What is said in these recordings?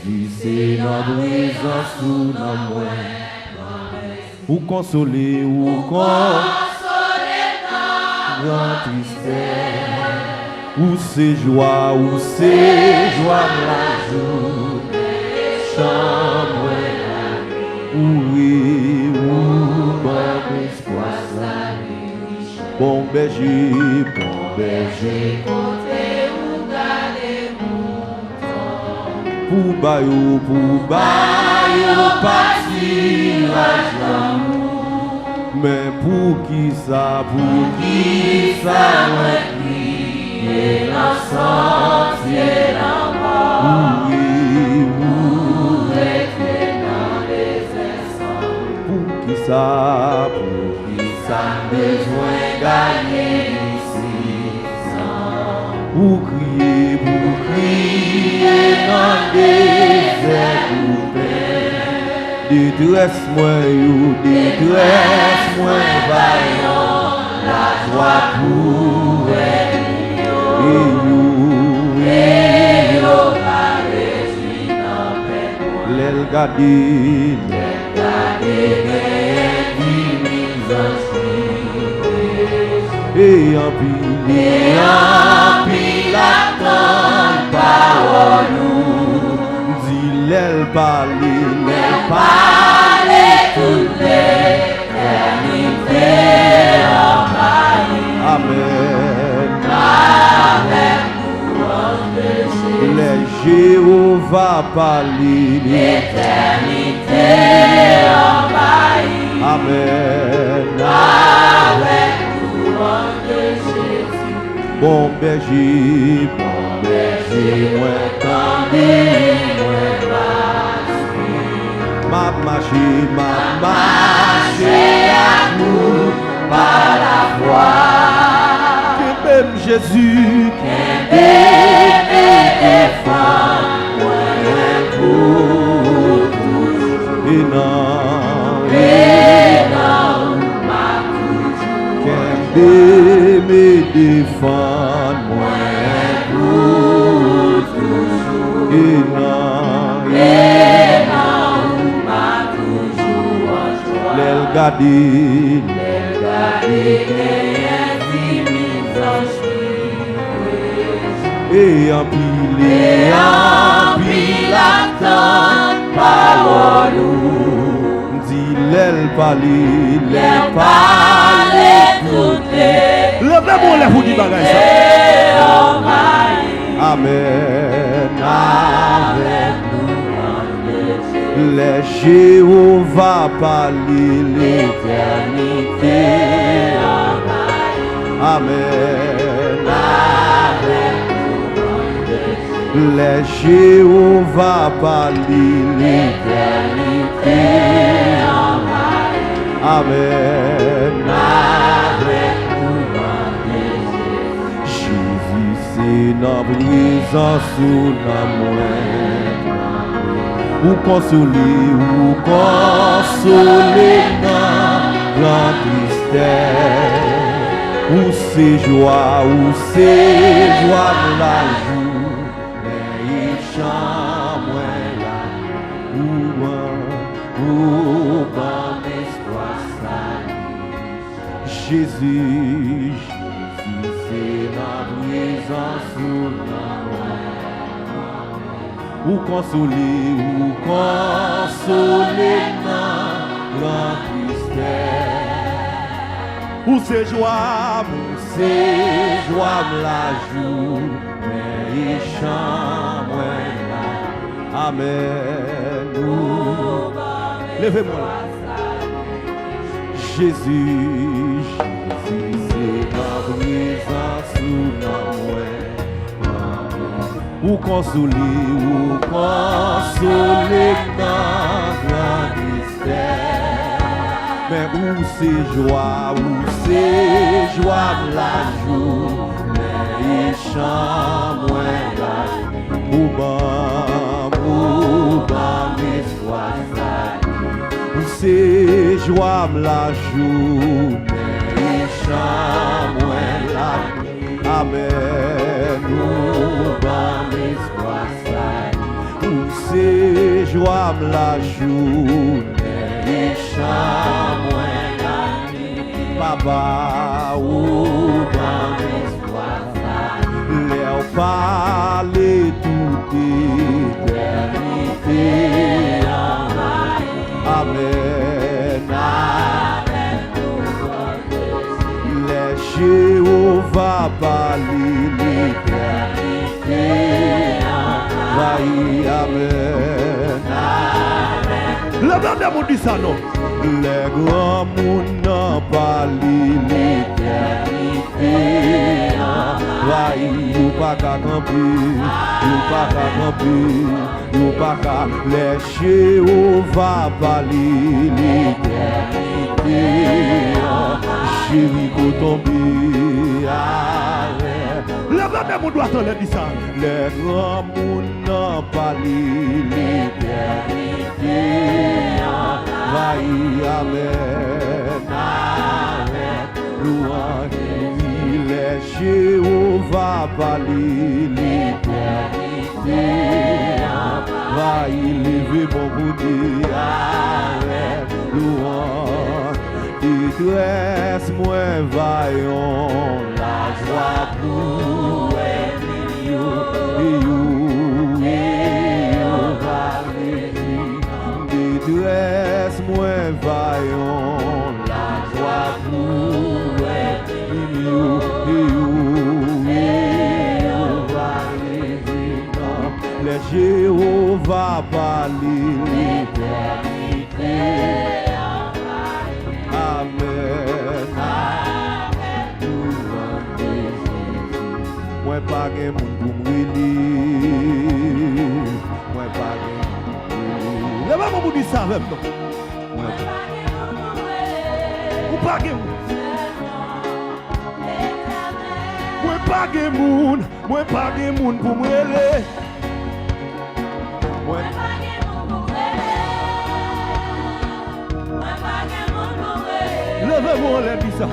Jésus, c'est Nan Prezans sous Nan Mwen Prale. Ou consoler dans tristesse. Ou c'est joie la journée. Chambre la nuit. Ou bon espoir sa nuit. Bon berger, côté ou garder mouton. Pour bayo partir la l'amour. Mais pour qui ça moi crier dans sentier la mort. Ou rester dans les instants. Pour qui ça besoin gagner ici. Pour crier dans des désert détresse moi vaillant la joie pour et l'aile gardée et en pile attend parole dit l'aile parler toute l'éternité envahie. Amen. Avec louange de Jésus. Les Jéhovah parler l'éternité envahie. Amen. Avec louange de Jésus. Bon berger, moi tendez, moi m'a marché à nous par la foi. Que même Jésus qui défend moi pour toujours. Et non, m'a toujours. Qui me défend moi pour toujours. Et non. L'aile gardée et en pile attend parole dit l'aile parler toutes les le même on l'a vous dit bagage ça. Amen. Avec les Jéhovah parler l'éternité. Amen. Les Jéhovah parler l'éternité. Amen. Jésus, c'est Nan Prezans sous Nan Mwen. Ou consoler dans la tristesse. Ou c'est joie la joue. Mais chambre la ou bon espoir sa nuit. Jésus, c'est Nan Prezans sous Nan Mwen. Ou consoler dans la tristesse. Ou c'est joie la joue. Mais chambre la. Amen. Levez-moi là. Jésus, c'est Nan Prezans sous Nan Mwen. Ou consoler dans la tristesse. Mais où c'est joie la joue. Mais chambre la ou bon espoir sa nuit. Où c'est joie la joue. Mais chambre la nuit. Amen. Ou bon espoir sa nuit. c'est joie la journée, chant moins la nuit, papa ou ban espoir, leur parler toute éternité. Amen, amen. Les Jéhovah parler l'éternité. Amen, amen. Le grand monde dit ça non. Les grands moun n'ont pas l'éternité. Ou pas qu'à camper, ou pas qu'à camper, ou pas qu'à les Jéhovah parler l'éternité. Chéri qu'on tombe. Le grand monde doit entendre dire ça. Les grands moun n'ont pas l'éternité. Amen, amen. Louange, les Jéhovah parler l'éternité. Va y lever mon bouddhi. Amen, louange. Détresse moins vaillant, la joie pour détresse moins vaillant, la joie pour les Jéhovah parler l'éternité. Amen, amen. Moi pas gen moun pou m'rele. Moi pas gen. Le maman vous dit ça avec nous. Ou pas gen moun. Moi pas gen moun. Moi pas gen moun pou m'rele. Moi pas gen moun pou m'rele. Moi pas gen moun pou m'rele. Levez-moi les dit ça.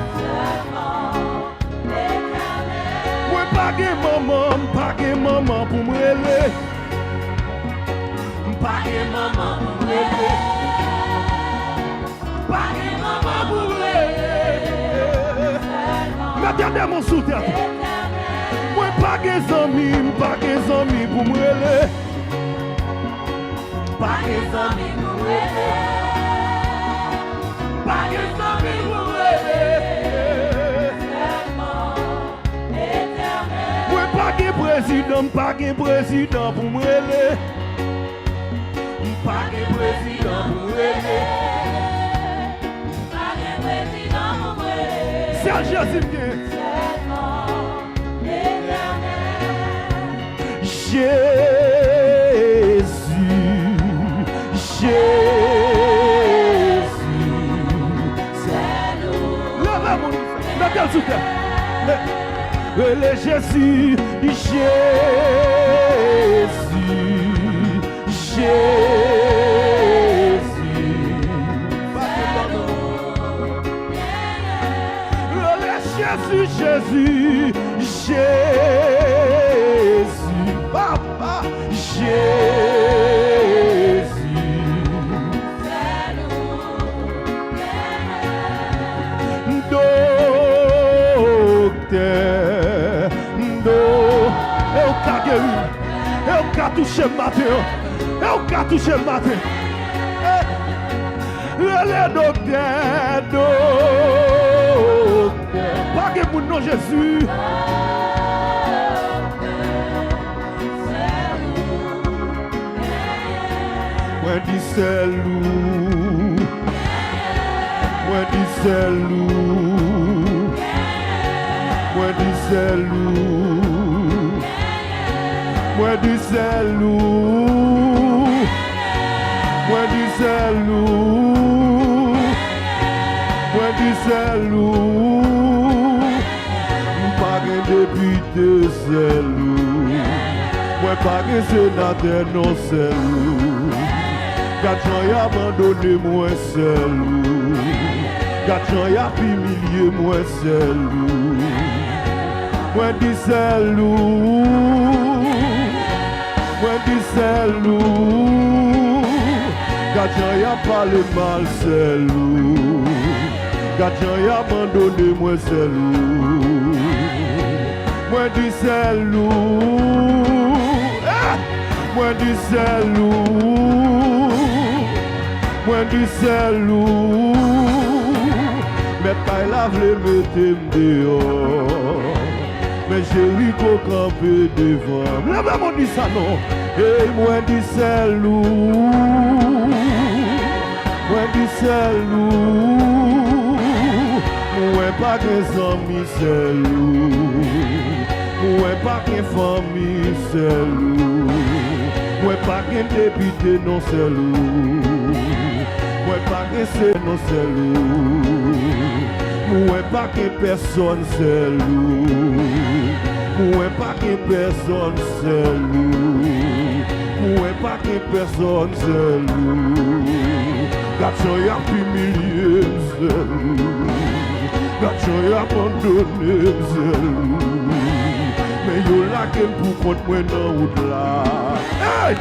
Moi pas gen maman pour m'rele. Pas gen maman pour m'rele. Pas gen maman pour m'rele. Mettez mon sous-terre. Moi pas gen zami pour m'rele. Pas gen zami pour m'rele. Pas gen zami pour m'rele. Moi pas gen président pour m'rele. Pas de président pour m'rele. Pas de président pour m'rele. C'est Jésus qui est. Jésus, c'est nous. Levez-moi, mettez-le sous terre. Le Jésus, Jésus, Papa, Jésus, docteur, eu quero toucher le matin, eu quero toucher le matin. Le docteur, pas que pour nous Jésus. Moi dis c'est loup, moi dis c'est loup, moi dis c'est loup, moi dis c'est loup, moi dis c'est loup, moi dis c'est loup, pas que député c'est loup, moi pas que sénateur non c'est loup. Gadjan y abandonné moi seul. Gadjan y a humilié moi seul. Moi dis seul. Moi dis c'est loup. Gardien y a parlé mal, c'est loup. Gardien y a abandonné, moi c'est loup. Moi dis c'est loup. Moi dis c'est loup. Moi dis c'est loup. Mais quand il a voulu mettre dehors, mais j'ai eu qu'au camper devant. La maman dit ça non. Et moi dis c'est loup. Moi dis c'est loup. Moi pas que amis c'est loup. Moi pas que famille c'est loup. Moi pas que député non c'est loup. Moi pas que c'est non c'est loup. Moi pas que personne c'est loup. Moi pas que personne c'est loup. Moi pas que personne c'est loup. Garçon y a humilié c'est loup. Garçon y a abandonné c'est loup. Mais yo la kem pour compte moi dans route là. Hey!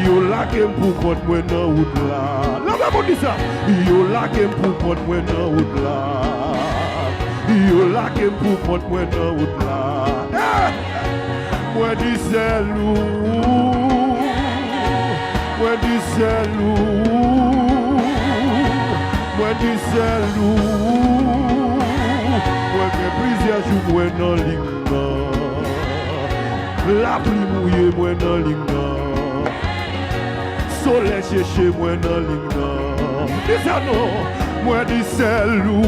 Yo la kem pour compte moi dans route là. La maman dit ça. Yo la kem pour compte moi dans route là. Yo la kem pour compte moi dans route là. Hey! Moi dis c'est loup. Moi dis c'est loup. Moi dis c'est loup. Moi j'ai plusieurs jours moi dans ligne. La pluie mouillée, moi dans l'hymne. Soleil cherché, moi dans l'hymne. Dis ça non, moi dis c'est loup.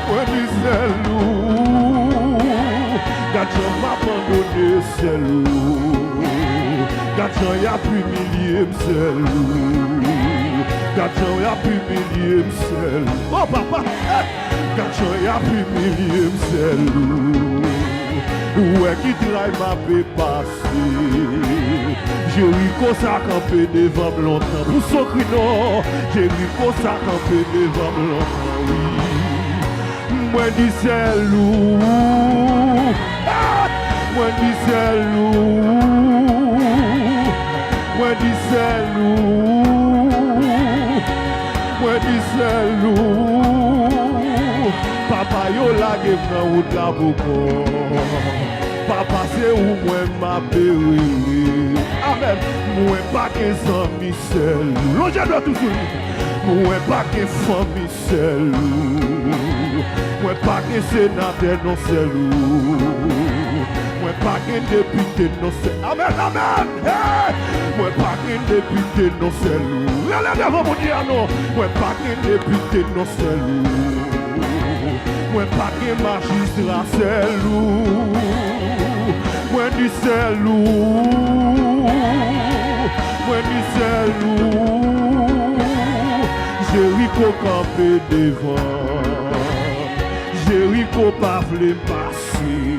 Moi dis c'est loup. Gardien m'a abandonné, c'est loup. Gardien y a pu humilier, c'est loup. Gardien y a pu humilier, c'est loup. Oh papa, gardien y a pu humilier, c'est loup. Ouais, qui travaille m'a fait passer. J'ai eu qu'on ça campé devant longtemps. Pour son cri non, j'ai eu qu'on ça campé devant longtemps, oui. Moi dis c'est loup. Moi dis c'est loup. Moi dis c'est loup. Moi dis c'est loup. Papa yo la gave nan route la boko. Papa c'est où moi m'a péri. Amen. Moi pas que amis seul. L'on doit toujours. Moi pas que famille seul. Moi pas que sénateur non seul. Moi pas que député non seul. Amen, amen. Hey! Moi pas que député non seul. Regardez devant mon Dieu non. Moi pas que député non seul. Moi pas que magistrat c'est loup. Moi dis c'est loup. Moi dis c'est loup. Jéricho campé devant. Jéricho pas voulu passer.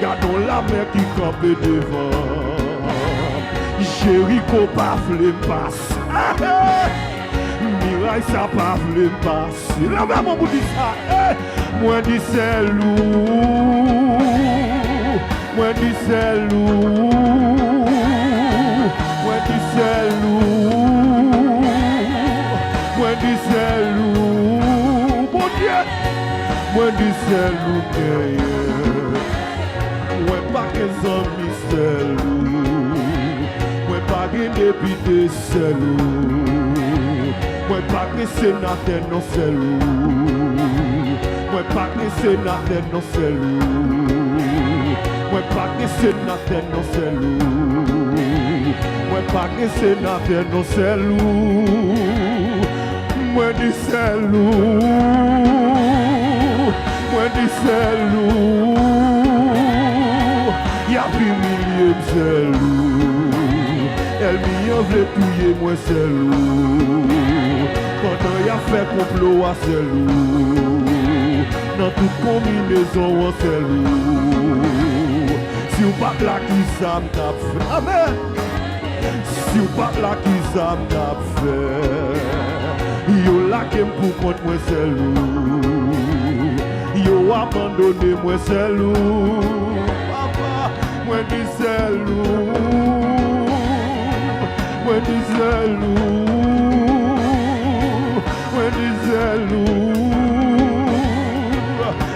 Gardons la mer qui campe devant. Jéricho pas voulu passer. Miraille ça pas voulu passer. La maman vous dit ça. Moi dis c'est loup. Moi dis c'est loup. Moi dis c'est loup. Moi dis c'est loup. Mon Dieu. Moi dis c'est loup. Moi pas que amis c'est loup. Moi pas que député c'est loup. Moi pas que sénateur non c'est loup. Moi pas que sénateur non c'est loup. Moi pas que sénateur non c'est loup. Moi pas que sénateur non c'est loup. Moi dis c'est loup. Moi dis c'est loup. Y'a plus milliers c'est loup. Elle m'y en veut touiller moi c'est loup. Quand y a fait complot à c'est loup. Dans toute combinaison c'est loup. Si ou pas là qui ça m'a fait. Amen. Si ou pas là qui ça m'a fait. Yo la kem pour contre moi c'est loup. Yo abandonné moi c'est loup. Papa, Mwen di zelou, mwen di zelou, mwen di zelou,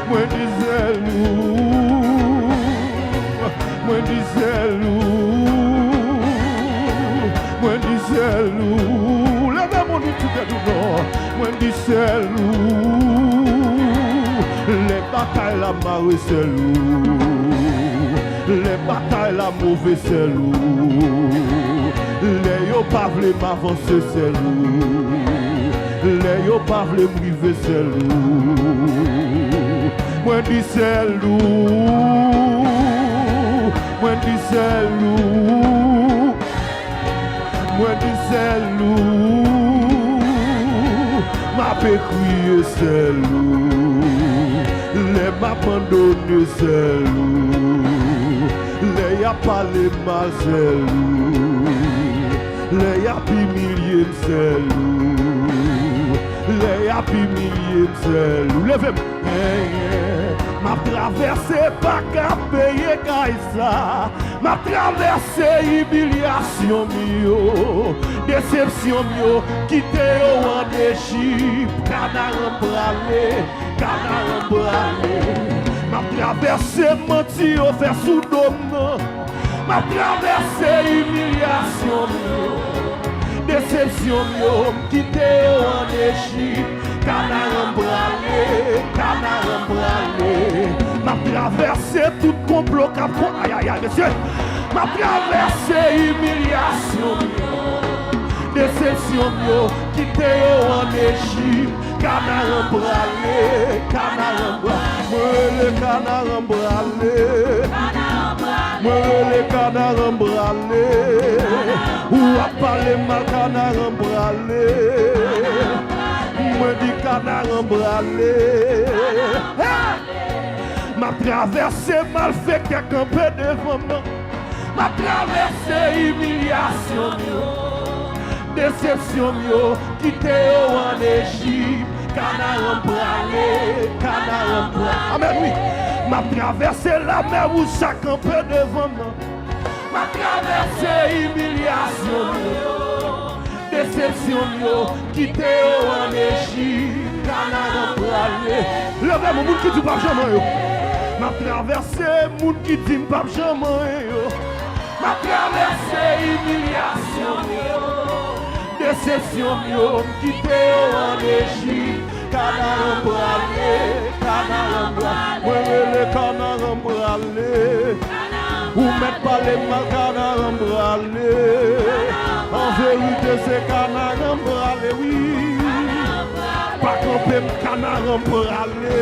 mwen di zelou, mwen di zelou, mwen di zelou. Levez mon nom tout est dedans. Mwen di zelou, les batailles la marée zelou. Les batailles, la mauvaise c'est lourd. Les yo pas vle m'avancer c'est lourd. Les yo pas vle m'river c'est lourd. Moi dis c'est lourd. Moi dis c'est lourd. Moi dis c'est lourd. Ma pe crier c'est lourd. Les m'abandonner c'est lourd. Les y'a pas les mal c'est lourd. Les y'a humilié c'est lourd. Les y'a humilié c'est lourd. Levez-moi. M'a traversé pas qu'à payer ça. M'a traversé humiliation mio, déception mio, quitter en Égypte, Kanaran Prale. M'a traversé menti au faire sous dôme. M'a traversé humiliation mio, déception mio, quitter en Égypte, Kanaran Prale. M'a traversé tout complot cap. Aïe aïe aïe monsieur. M'a traversé humiliation mio, déception mio, quitter en Égypte, Kanaran Prale. Mwele Kanaran Prale. Mwele Kanaran Prale. Ou a parlé mal Kanaran Prale. Mwen di Kanaran Prale. M'a traversé mal fait quelqu'un peu devant moi. M'a traversé humiliation mio, déception mio, quitter en Égypte, Kanaran Prale. Amen oui. M'a traversé la mer où chacun peut devant moi. M'a traversé humiliation mio, déception mio, quitter en Égypte, Kanaran Prale. Levez mon monde qui dit pas jamais. M'a traversé moun qui dit pas jamais. M'a traversé humiliation mio, déception mio, quitter en Égypte, Kanaran Prale. Mwele Kanaran Prale. Ou mettre pas les mal Kanaran Prale. En vérité c'est Kanaran Prale, oui. Pas camper Kanaran Prale.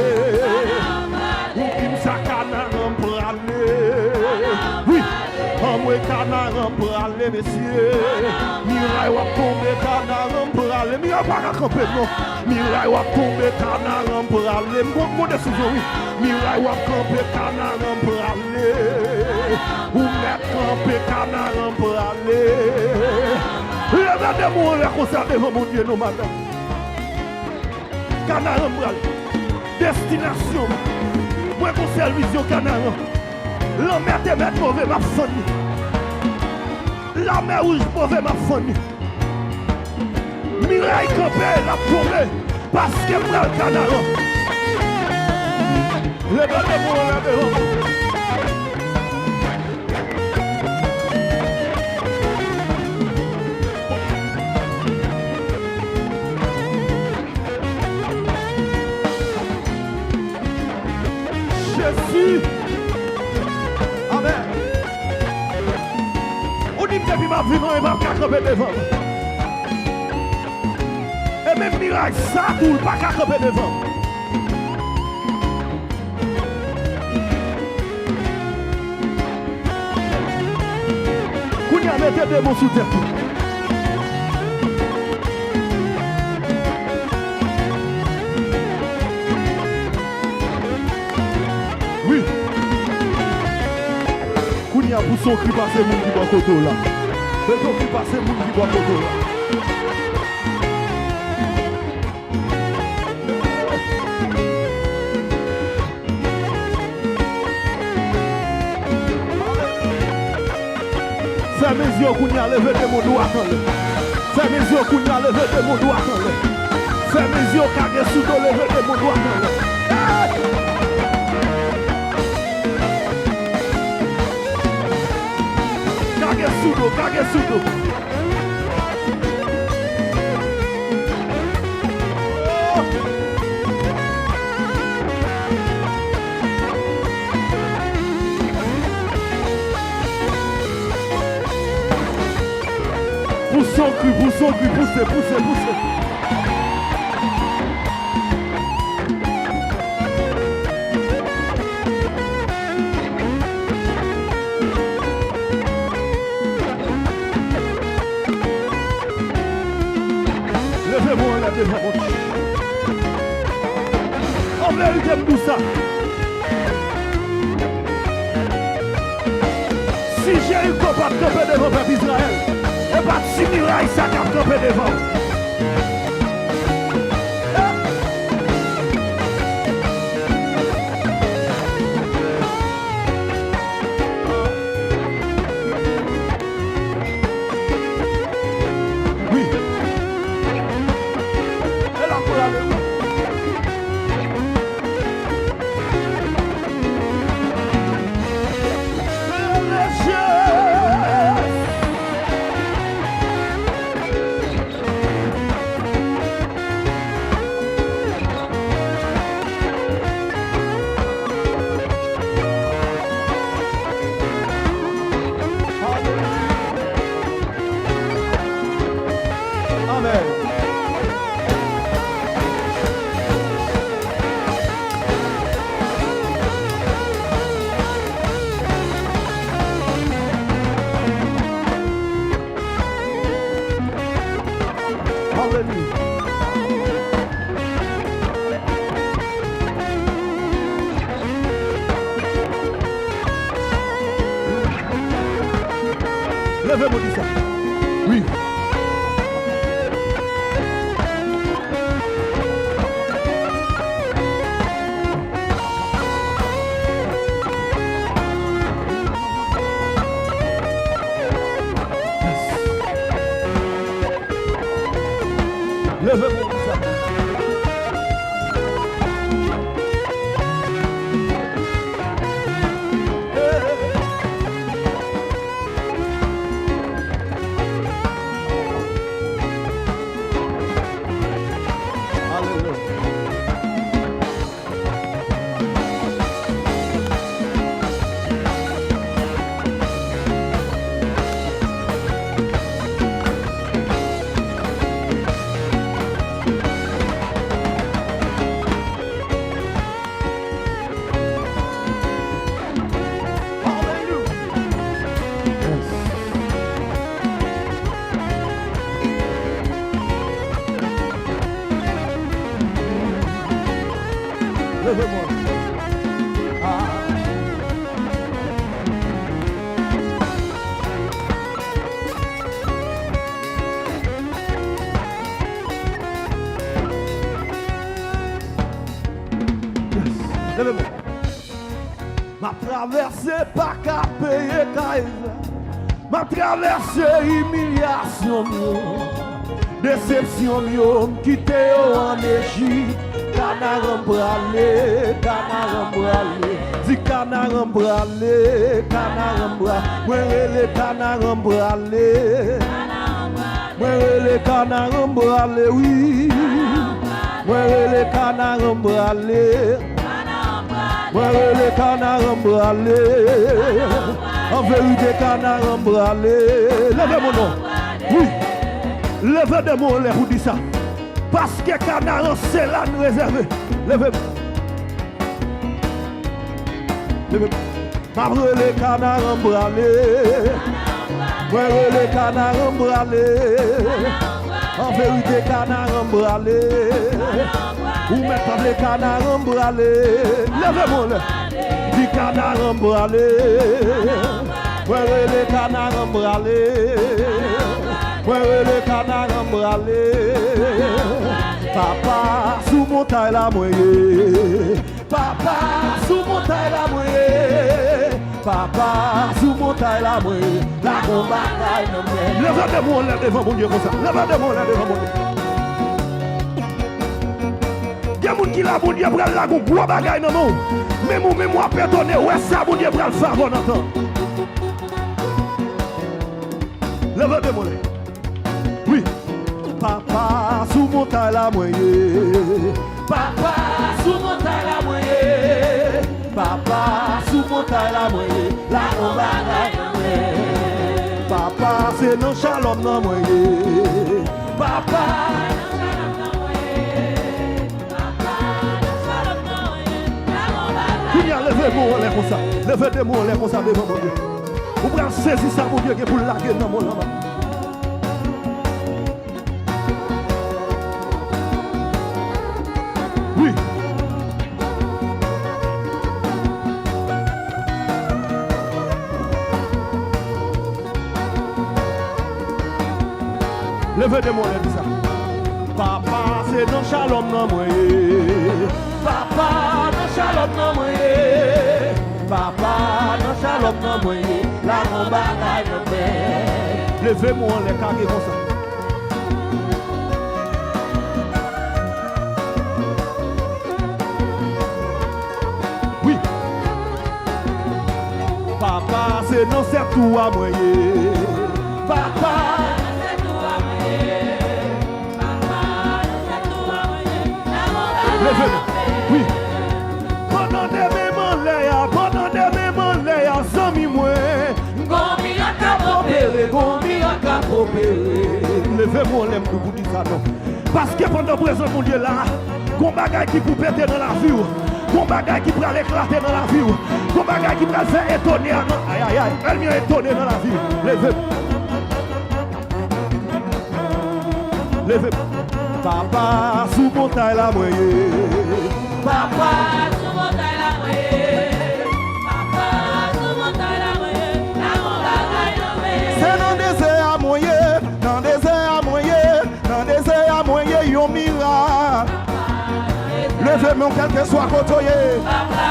Ou qui ça Kanaran Prale. Oui. En moi Kanaran Prale, messieurs. Miraille wa tombe Kanaran Prale. Miraille pas camper non. Miraille wa tombe Kanaran Prale. Mon décision oui. Miraille wa camper Kanaran Prale. Ou mettre camper Kanaran Prale. Regardez-moi les concerts devant mon Dieu, non madame. Kanaran Prale. Destination. Moi pour service au Kanaran. La mer te met mauvais ma famille. La mer rouge mauvais ma famille. Miraille campé la tombée. Parce que moi le Kanaran. Regardez-moi là devant. Jésus. Amen. On dit que depuis ma vie, on va camper devant. Et même miracle, ça coule, pas camper devant. Qu'on y a mis des démons sous terre. Oui. Qu'on y a pour son cri passer mon qui va côté là. Le son cri passer mon qui va côté là. Fais mes yeux qu'on y a levé de mon doigt. Fais mes yeux qu'on y a levé de mon doigt. Fais mes yeux carré sous le levé de mon doigt. Carré sous l'eau, carré sous l'eau. Poussons, poussez. Levez-moi. En vérité, tout ça. Si j'ai eu qu'on va camper devant le peuple Israël, et pas de 6 murailles, ça va camper devant. Oui. Et là, pour aller où? Levez-moi ça. Oui. Levez-moi ça. Levez-moi. Levez-moi. Ma traversée pas qu'à payer caïve. Ma traversée humiliation, déception, quitter en Égypte. Kanaran Prale, dis Kanaran Prale, Mwen Rele Kanaran Prale, Mwen Rele Kanaran Prale, oui, Mwen Rele Kanaran Prale, Mwen Rele Kanaran Prale, en vérité Kanaran Prale, levez mon nom, oui, levez de mon lèvre, vous dites ça. Parce que Kanaran, c'est là nous réservé. Levez-moi. Ma Rele Kanaran Prale. Mwen Rele Kanaran Prale. En vérité, Kanaran Prale. Ou mettre pas les Kanaran Prale. Levez-moi là. Dis Kanaran Prale. Mwen Rele Kanaran Prale. Mwen Rele Kanaran Prale. Papa, sous montagne la moyenne. Papa, sous montagne la moyenne. Papa, sous montagne la moi, la combat dans moi. Levez-moi là devant mon Dieu comme ça. Levez-moi là devant mon Dieu. Il y a des gens qui la bon Dieu pour la gros bagaille dans nous. Mais moi pardonner, ouais ça bon Dieu pour le faire bon temps. Levez-moi là. Oui. Papa, sous montagne la moi. Papa, sous montagne la moi. Papa, sous montagne la moi, la combat. Papa, c'est non shalom non moi. Papa, levez-moi là comme ça. Levez-moi là comme ça devant mon Dieu. Vous prenez saisir ça mon Dieu pour laguer dans mon âme. Oui. Levez-moi là ça. Papa, c'est non shalom non moi. Papa, non shalom non moi. Papa, non shalom non moi. La combat dans moi. Levez-moi les carrés comme ça. Oui. Papa, c'est non c'est tout à moi. Papa, oui. Pendant des mêmes léa, zami moi. Gomi a capopéré. Levez-moi l'aime pour dire ça non. Parce que pendant présent mon Dieu là, gon bagaille qui pour péter dans la vie, gon bagaille qui pour éclater dans la vie, gon bagaille qui pour faire étonner. Aïe aïe aïe, elle m'y a étonné dans la vie. Levez. Papa, sous montagne la moyenne. Papa, sous montagne la moyenne. Papa, sous montagne la moyenne. La montagne la moyenne. C'est dans le désert à moyen, dans le désert à moyen, dans le désert à moyen, yon miracle. Levez-moi quel que soit côtoyé. Papa,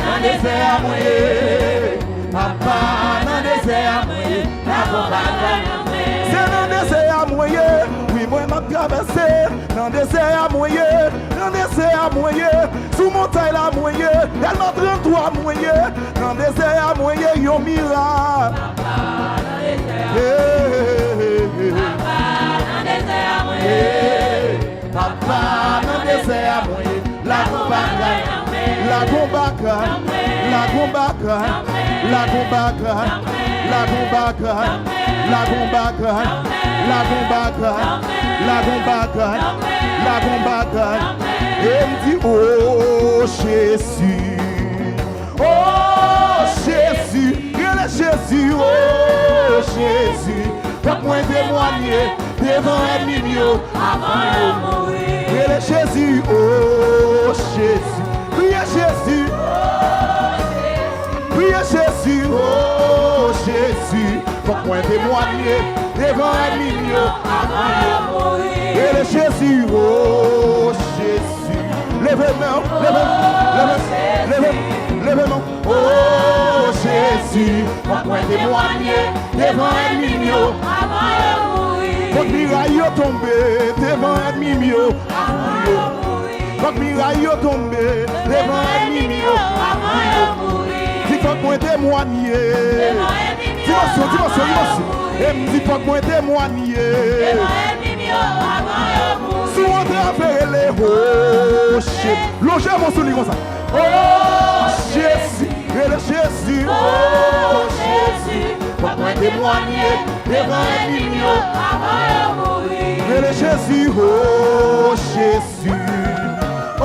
dans le désert à moyen. Papa, dans le désert à moyen. La montagne la moyenne. C'est dans le désert à moyen. Oui, moi, m'a traversé. Dans le désert à moyen, dans le désert à moyen, sous montagne la moyen, elle m'a 33 moyen, dans le désert à moyen, yon miracle. Papa, dans le désert à moyen. Papa, dans le désert à moyen. La combat, la combat, la combat, la combat, la combat, la combat, la combat, la combat, la combat, et me dit oh Jésus, il est Jésus, oh Jésus, pour moi témoigner devant ennemi mieux avant de mourir. Il est Jésus, oh Jésus, priez Jésus, priez Jésus, oh Jésus, pour moi témoigner devant ennemi mieux avant de mourir. Il est Jésus, oh Jésus, levez-moi, levez-moi, oh Jésus, pour moi témoigner devant ennemi mieux Avant de mourir. Votre miraille tombé devant ennemi mieux Avant de mourir. Votre miraille tombé devant ennemi mieux Avant de mourir. Si faut que moi témoigner, dis-moi, et me dit faut que moi témoigner. Si on traverse les rochers, logez mon sourire comme ça. Oh Jésus, et le Jésus, Oh Jésus, faut que moi témoigner devant ennemi mieux avant de mourir. et le Jésus, oh Jésus, oh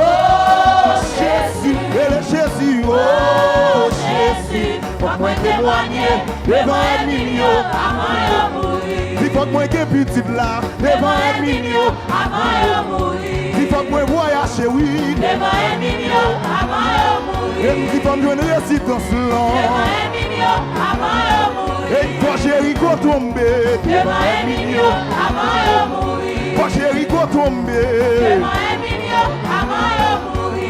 Jésus, et le Jésus, oh Jésus, faut que moi témoigner devant ennemi mieux Avant de mourir. Il faut que moi que petite là devant ennemi mieux Avant de mourir. Il faut que moi voyage oui Devant ennemi avant de mourir. et il faut que je résidence là Devant ennemi avant de mourir. et quand Jéricho tomber Devant ennemi avant de mourir. quand Jéricho tomber Devant ennemi avant de mourir.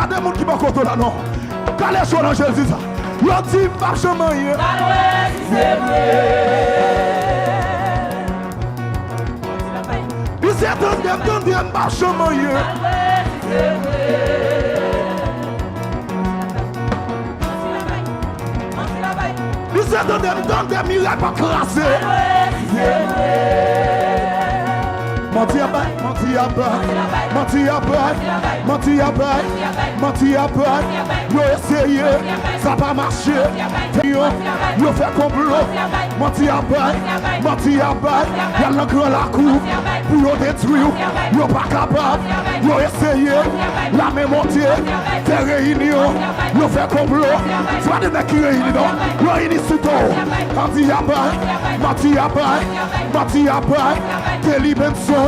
Gardez les gens qui ne sont pas là, non. Quand les choses dans Jésus, ils dit marche moyen. Ils s'attendent marche moyen. Ils s'attendent des miracles à classer. Menti à bail, menti à bail, menti à bail, menti à bail, menti à bail. Yo essayé, ça pas marché. Yo fait complot, menti à bail, menti à bail. Y'a l'encre la cour pour yo détruire. Yo pas capable, yo essayé, la même montée, fait réunion. Yo fait complot, c'est pas des mecs qui réunissent, non. Yo réunissent tout haut. Menti à bail, menti à bail, menti à bail. Kelly Benson.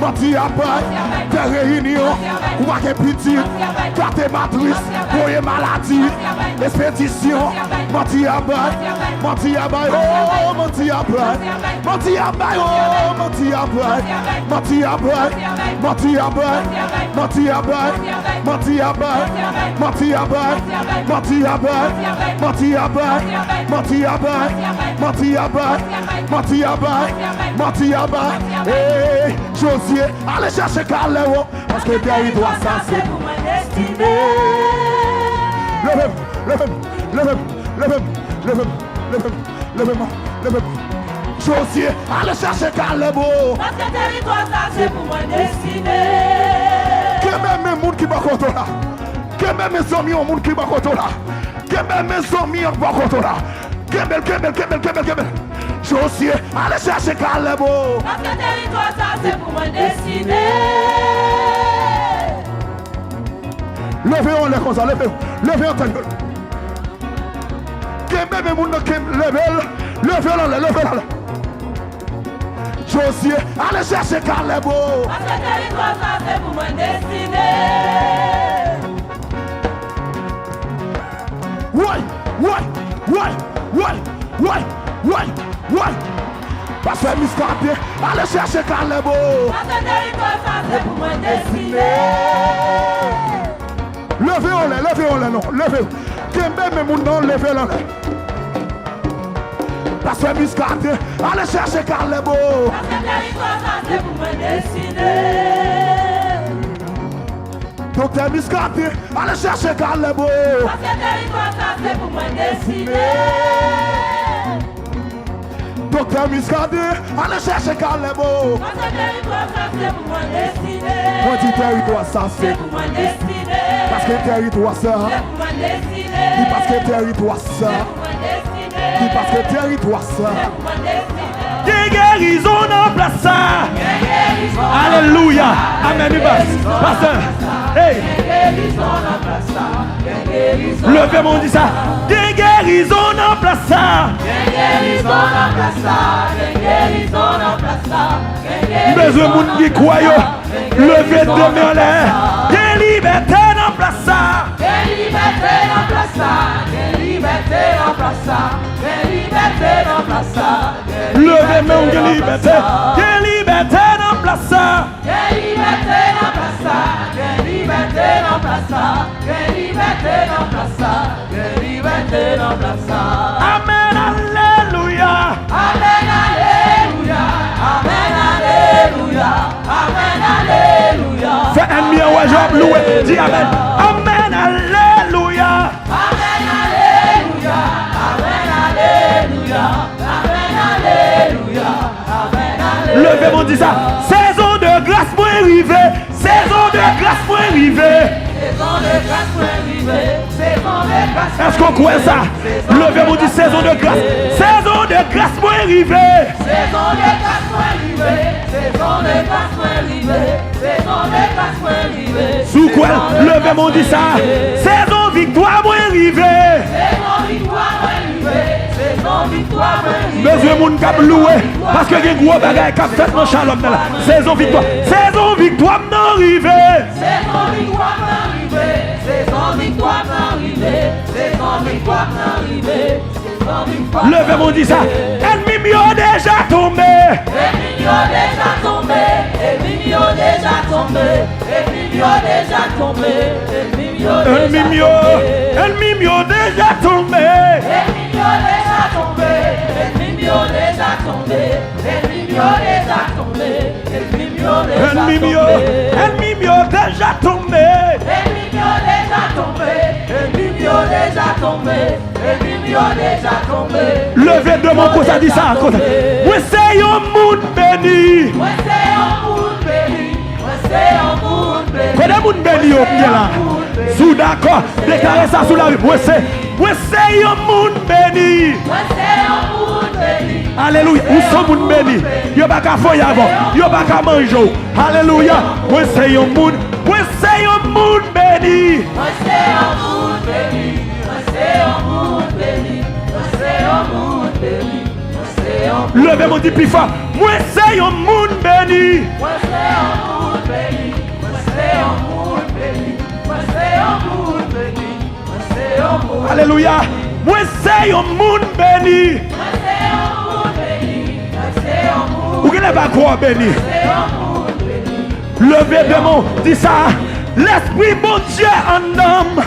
Menti à bail, des réunions, ou pas que petit, toi t'es matrice, voyez maladie, expédition, menti à bail, oh, menti à bail, menti à bail, oh, menti à bail, menti à bail, menti à bail, menti à bail, menti à bail, menti à bail, menti à bail, menti à bail, menti à bail, menti à bail, menti à bail, menti à bail, menti à bail, Josier, allez chercher Caléo, parce que territoire ça c'est pour ma destinée. Levez-moi. Josier, allez chercher Caléo. Parce que territoire ça c'est pour ma destinée. Que même mes gens qui m'ont là, que même mes amis ont monde qui m'ont là, que même mes amis ont là, Kebel. Josier, allez chercher Caléo. Parce que territoire ça c'est pour ma destinée. Levez-on les comme ça, levez-on ta gueule. Kebel mes gens qui levez-le. Josier, allez chercher Caléo. Parce que territoire ça c'est pour ma destinée. Ouais. Parce que Miscapé, allez chercher Caléo. Parce que territoire ça c'est pour ma destinée. Levez-on-les, non. Levez-on. Kembe mes gens, levez-le. Parce que Miscapé, allez chercher Caléo. Parce que territoire ça c'est pour ma destinée. Docteur Miscapé, allez chercher Caléo. Parce que territoire ça c'est pour ma destinée. Docteur Miscapé, allez chercher Caléo. Parce que territoire ça c'est pour ma destinée. Moi dis territoire ça c'est pour ma destinée. parce que territoire ça. C'est pour ma destinée. Dis parce que territoire ça. C'est pour ma destinée. Dis parce que territoire ça. C'est pour ma destinée. Des guérisons en place ça. Alléluia. Amen. Pasteur. Hey. Levez mon dit ça. Des guérisons en place ça. Besoin moun qui croit. Levez deux mains en l'air. Des libertés en place ça. Levez main de liberté. Des libertés en place ça. Amen, alléluia. Fais un mieux, ouais, je loué. Dis amen. Amen, alléluia. Levez mon dit ça. Saison de grâce pour arriver. Saison de grâce pour arriver. Est-ce qu'on croit ça? Levez mon dit saison de grâce. Saison de grâce pour arriver. Sous quoi? Levez mon dit ça. Saison victoire pour arriver. Besoin moun k'ap loué parce que gen gros bagay k'ap fait dans Shalom là. Saison victoire m'en arrivé. Levez mon dit ça. Ennemi mio déjà tombé. déjà tombé. Ennemi mio déjà tombé. Déjà tombé. Levez de mon côté, ça dit ça. Moi c'est un monde béni. Quand les monde béni au pied là. Sous d'accord, déclarez ça sous la rue. Moi c'est un monde béni. Alléluia. Où sont monde béni? Yo pas qu'à faire avant. Yo pas qu'à manger. Alléluia. Moi c'est un monde. Moi c'est un monde béni. Levez mon dit plus fort. Moi c'est un monde béni. Alléluia. Moi c'est un monde béni. Vous n'avez pas quoi béni. Levez de mon dit ça. L'esprit bon Dieu en homme.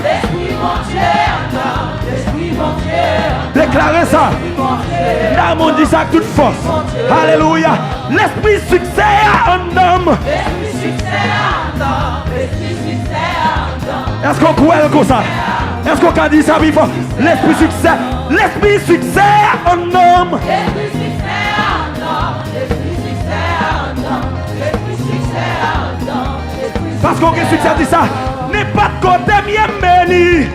Déclarez ça. Là, on dit ça avec toute force. Alléluia. L'esprit succès en homme. Est-ce qu'on croit comme ça? Est-ce qu'on a dit ça vivant? L'esprit succès en homme. Parce qu'on a succès dit ça. N'est pas de côté bien béni.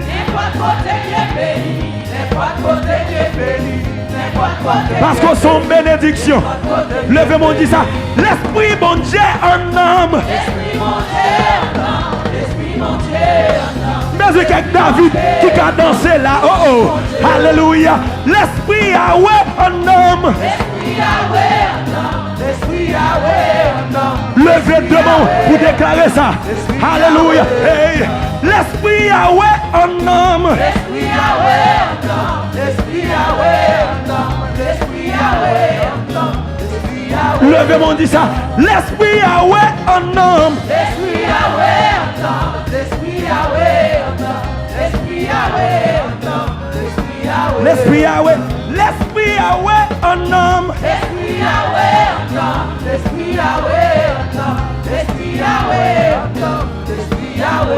Parce qu'on sont bénédiction. Levez-moi dit ça. L'esprit bon Dieu en homme. Mais c'est avec David qui a dansé là. Oh oh. Alléluia. L'esprit Yahweh en homme. Levez devant pour déclarer ça. Alléluia. Hey. L'esprit Yahweh en homme. Levez mon dit ça. L'esprit Yahweh en homme. L'esprit Yahweh. L'esprit Yahweh en homme.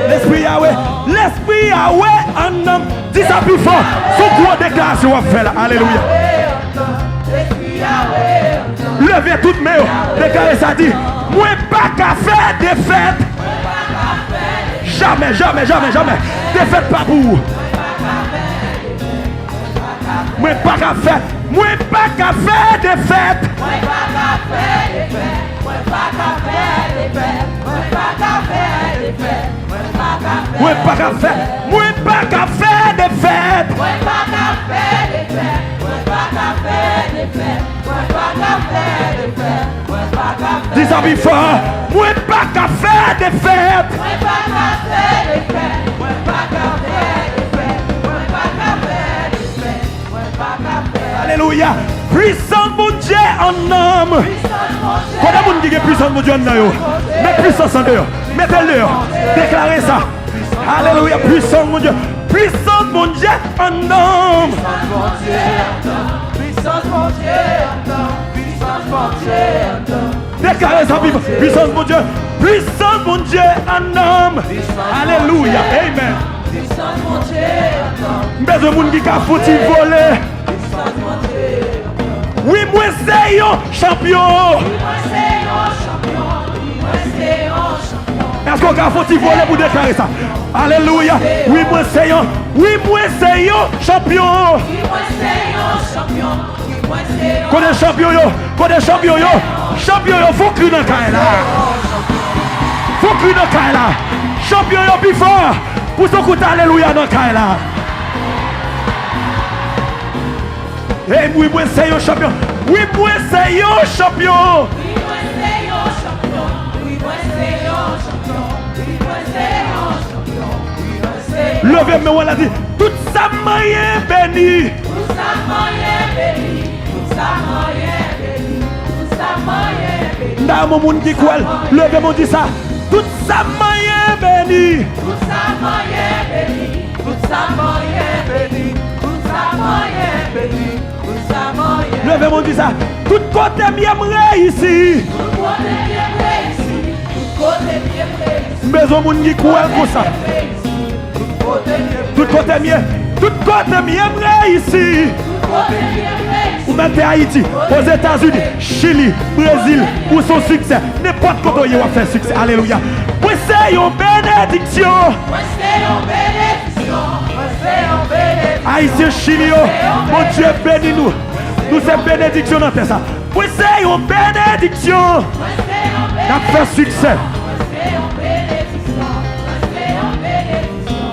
L'esprit Yahweh. L'esprit Yahweh en homme. Dis ça plus fort. Son gros déclaration à faire là. Alléluia. Levez toutes mes mains. Déclarez ça dit. Moi pas qu'à faire des fêtes. Jamais. Des fêtes pas pour vous. Moi pas qu'à faire des fêtes. Moi pas qu'à faire des fêtes. Dis ça plus fort. Moi pas qu'à faire des fêtes. Alléluia. Puissant mon Dieu en homme. Quand on dit que puissant mon Dieu en homme, mais puissance en dehors. Mettez-le. Déclarez ça. Alléluia. Puissant mon Dieu. Puissant mon Dieu en homme. Déclarez ça vivre. Puissance mon Dieu. Puissant mon Dieu en homme. Alléluia. Amen. Mais le monde qui a foutu voler. Oui, moi c'est un champion. Est-ce qu'on a foutu voler pour déclarer ça? Alléluia. Oui, moi c'est un champion. Quand les champions, champion, faut crier dans le cas là. Champion, plus fort. Pour son coup alléluia dans le cas là. Et oui, moi c'est un champion. Levez-moi, on a dit, tout ça moyen béni. Dans mon monde qui croit, levez-moi dit ça. Tout ça moyen béni. Tout ça moyen béni. Tout ça moyen béni. Tout ça moyen béni. Tout ça moyen. Levez mon dit ça. Tout côté bien réussi. Tout côté bien réussi. Tout côté bien réussi. Maison moun qui croit comme ça. Tout côté bien. Tout côté bien. Tout côté bien réussi. Tout côté bien réussi. Ou même Haïti, aux États-Unis, Chili, Brésil, où son succès. N'importe quoi où il va faire succès. Alléluia. Moi c'est une bénédiction. Moi c'est une bénédiction. Moi c'est une bénédiction. Haïtien, Chili, mon Dieu bénis nous. Nous c'est bénédiction dans ça. Moi c'est une bénédiction. Moi c'est une bénédiction. N'a fait succès. Moi c'est une bénédiction. Moi c'est une bénédiction.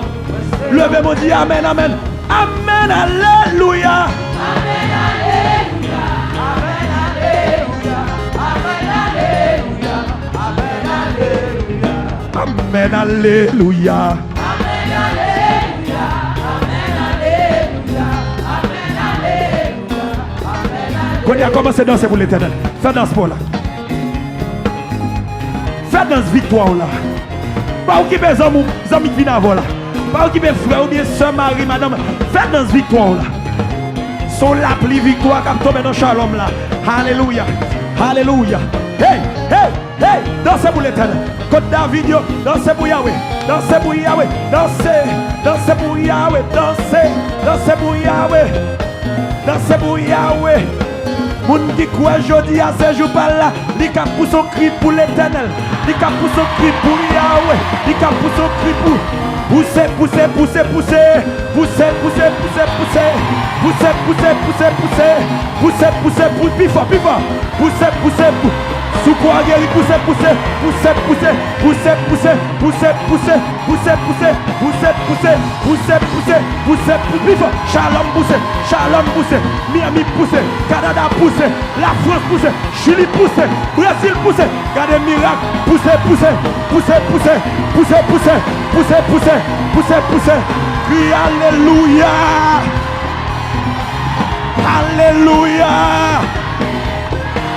Levez mon Dieu, amen, amen. Amen, alléluia. Amen, alléluia. Amen, alléluia. Amen, alléluia. Amen, Amen, alléluia. alléluia. Amen, alléluia. Amen, alléluia. Amen, alléluia. Amen, Quand il a commencé à danser pour l'éternel, fais danse pour là. Fais danse victoire là. Pas où qui fait amis qui viennent avant là. Pas où qui fait frère ou bien soeur Marie, madame. Fais danse victoire là. Son la pli victoire qui tombe dans shalom là. Alléluia. Alléluia. Hey, hey, hey. Dansez pour l'éternel. Côte David, dansez pour Yahweh. Dansez pour Yahweh. Dansez. Dansez pour Yahweh. Dansez. Dansez pour Yahweh. Dansez pour Yahweh. Moun qui croit aujourd'hui à ce jour par là, il a poussé son cri pour l'éternel, il a poussé son cri pour Yahweh, il a poussé son cri pour pousser, pousser, pousser, pousser, pousser, pousser, pousser, pousser, pousser, pousser, pousser, pousser, pousser, pousser, pour plus fort, pousser, pousser, sous quoi guérir, pousser, pousser, pousser, pousser, pousser, pousser, pousser, pousser, pousser, pousser, pousser, pousser, pousser, pousser, pousser, plus fort, Shalom pousser, Shalom pousser, Miami pousser, Canada pousser, la France pousser, Chili pousser, Brésil pousser, regardez miracle, pousser, pousser, pousser, pousser, pousser, pousser, pousser, pousser, pousser, pousser, crie alléluia, alléluia.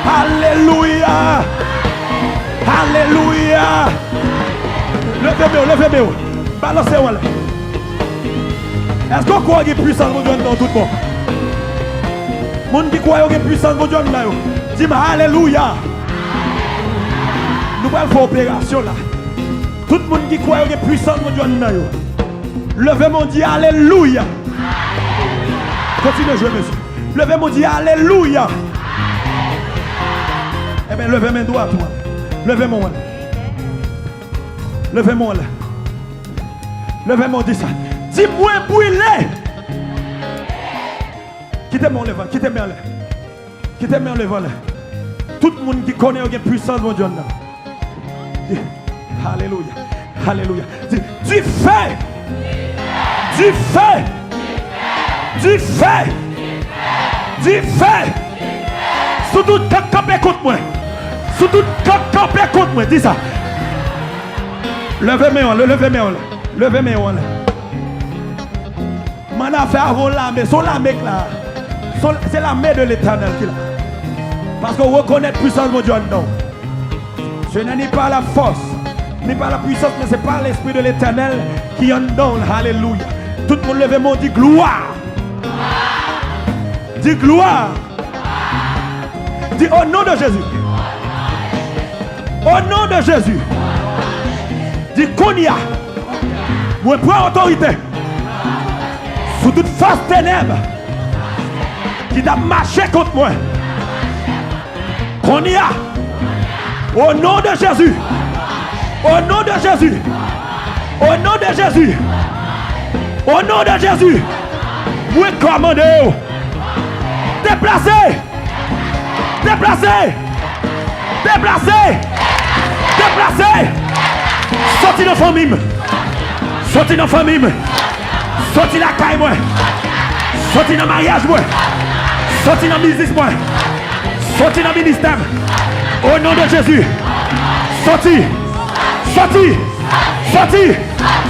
Alléluia. Alléluia. Levez-moi, levez-moi. Balancez-moi là. Est-ce qu'on croit qu'il y a puissance de Dieu dans tout le monde? Mon qui croit qu'il y a puissance de Dieu là. Dis-moi alléluia. Nous allons faire opération là. Tout le monde qui croit qu'il y a puissance de Dieu là. Levez-moi, dit alléluia. Continuez à jouer, monsieur. Levez-moi, dit alléluia. Eh bien, levez mes doigts, toi. Levez-moi. Levez-moi là. Levez-moi, dis ça. Dis-moi brûler. Quittez-moi en levant. Quittez-moi en levant. Quittez-moi en levant là. Tout le monde qui connaît la puissance de Dieu là. Alléluia. Alléluia. Dis, du feu. Du feu. Du feu. Du feu. Sous tout campé contre moi. Sous tout campé contre moi. Dis ça. Levez-moi, levez-moi, levez-moi. Mon affaire avant l'armée, son l'armée là. C'est l'armée de l'éternel qui là. Parce qu'on reconnaît la puissance de Dieu non. Ce n'est pas la force, n'est pas la puissance, mais c'est pas l'esprit de l'éternel qui en donne. Alléluia. Tout le monde levez-moi, dit gloire. Dis gloire. Dis au nom de Jésus. Au nom de Jésus. Dis qu'on y a. Moi prends autorité. Sous toute force ténèbres qui t'a marché contre moi. Qu'on y a. Au nom de Jésus. Au nom de Jésus. Au nom de Jésus. Au nom de Jésus. Moi commandez. Déplacez. Déplacez. Déplacez. Déplacez. Sorti dans la famille. Sorti dans la famille. Sorti dans la caille. Sorti dans le mariage. Sorti dans le business. Sorti dans le ministère. Au nom de Jésus. Sorti. Sorti. Sorti.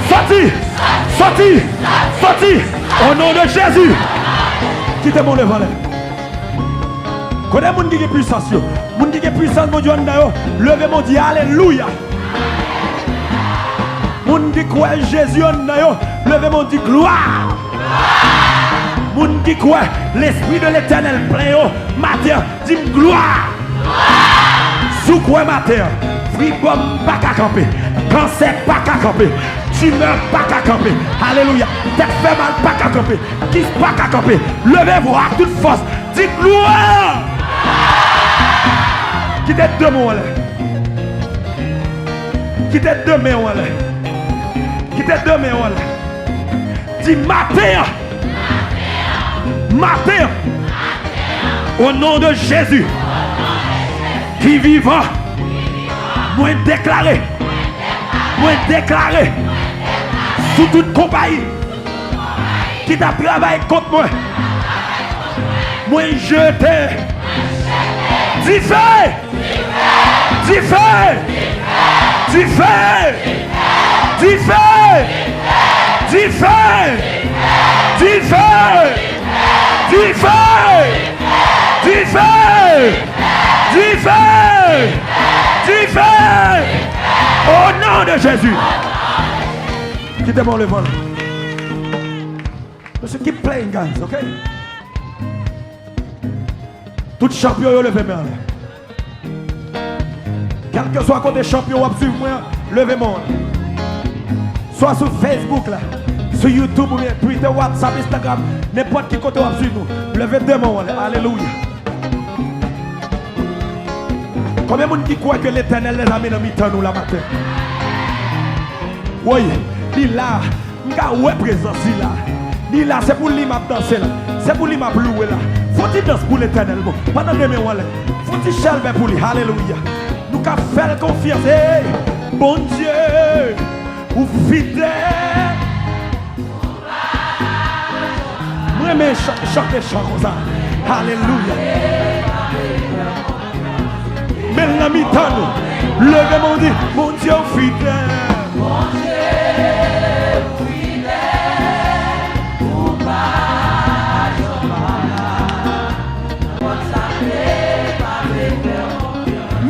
Sorti. Sorti. Sorti. Au nom de Jésus. Quittez mon levant là. Connais mon qui est puissance. Mon qui est puissance, mon Dieu, levez mon Dieu, alléluia. Moun qui croit Jésus en yo, levez mon dit gloire. Moun qui croit l'esprit de l'Éternel plein yo, matin, dit gloire. Sous quoi matin, fribom pas qu'à camper, cancer pas qu'à camper, tumeur pas qu'à camper. Alléluia. Tête fait mal pas qu'à camper, kiss pas qu'à camper. Levez-vous à toute force, dit gloire. Quittez deux mots là. Quittez deux mains là. Quittez deux mains là. Dis matin. Matin. Au nom de Jésus. Qui vivant. Moi déclaré. Sous toute compagnie. Qui t'a travaillé contre moi. Moi jeté. Dis fait. Dis fait. Dis fait. Dis fait. Dis fait. Dis fait. Dis fait. Dis fait. Dis fait. Dis fait. Au nom de Jésus. Quittez-moi le vol. Monsieur, keep playing, guys, okay? Tout champion, yo levez main. Quel que soit côté champion, ou suivre moi, levez moi. Soit sur Facebook là, sur YouTube ou bien Twitter, WhatsApp, Instagram, n'importe qui côté ou suivre nous. Levez deux mains. Alléluia. Combien de monde qui croit que l'Éternel les amène dans mi-temps nous la matin? Oui, il là, ouais présence là. Il là, c'est pour lui m'a danser là. C'est pour lui m'a louer là. Faut-il danser pour l'Éternel bon. Pendant demain on là. Faut-il chalver pour lui. Alléluia. Nous qu'à faire confiance. Hey, bon Dieu, ou fidèle. Moi mais chanter chant comme ça. Alléluia. Mais la mi-temps nous. Levez mon Dieu fidèle. Mon Dieu fidèle. Ou pas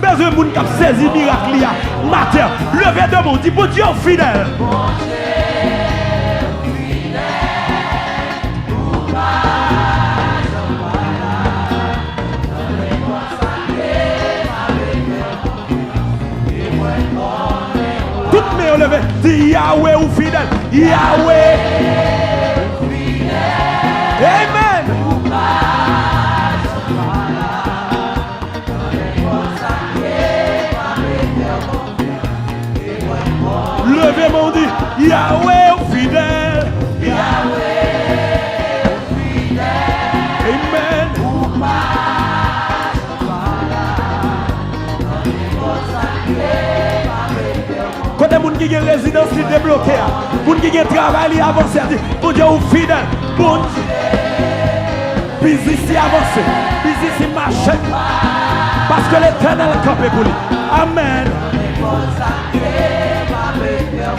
besoin de monde qui a saisi miracle matin. Levez de mon Dieu, bon Dieu fidèle. Bon Dieu fidèle. Ou toutes mes relevés, dis Yahweh ou fidèle. Yahweh fidèle. Amen. Levez mon Dieu, Yahweh ou fidèle. Yahweh ou fidèle. Amen. Quand les gens qui ont résidence qui débloqué, les gens qui ont travail avancé, bon Dieu ou fidèle, bon Dieu. Puis ici avancé, puis ici marché. Parce que l'Éternel est campé pour lui. Amen.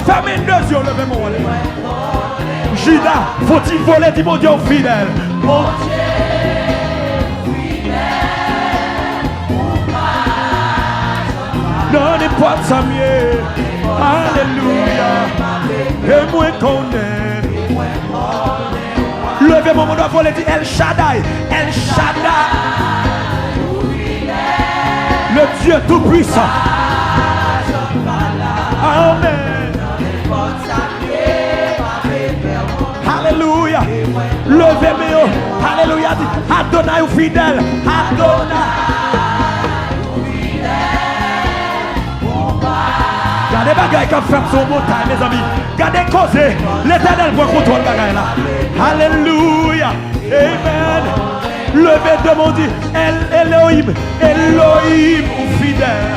Fermez deux yeux, levez mon volet. Judas, faut-il voler, dit mon Dieu au fidèle. Mon Dieu fidèle. Non, n'est pas de sa mieux. Alléluia. Et moi connais. Levez mon doigt, voler, dit El Shaddai. El Shaddai. Le Dieu tout-puissant. Amen. Alléluia. Levez-moi. Alléluia. Adonai ou fidèle. Adonai ou fidèle. Gardez bagaille comme faire son montagne, mes amis. Gardez causer. L'Éternel prend contrôle bagaille là. Alléluia. Amen. Levez de mon Dieu. Elohim. Elohim ou fidèle.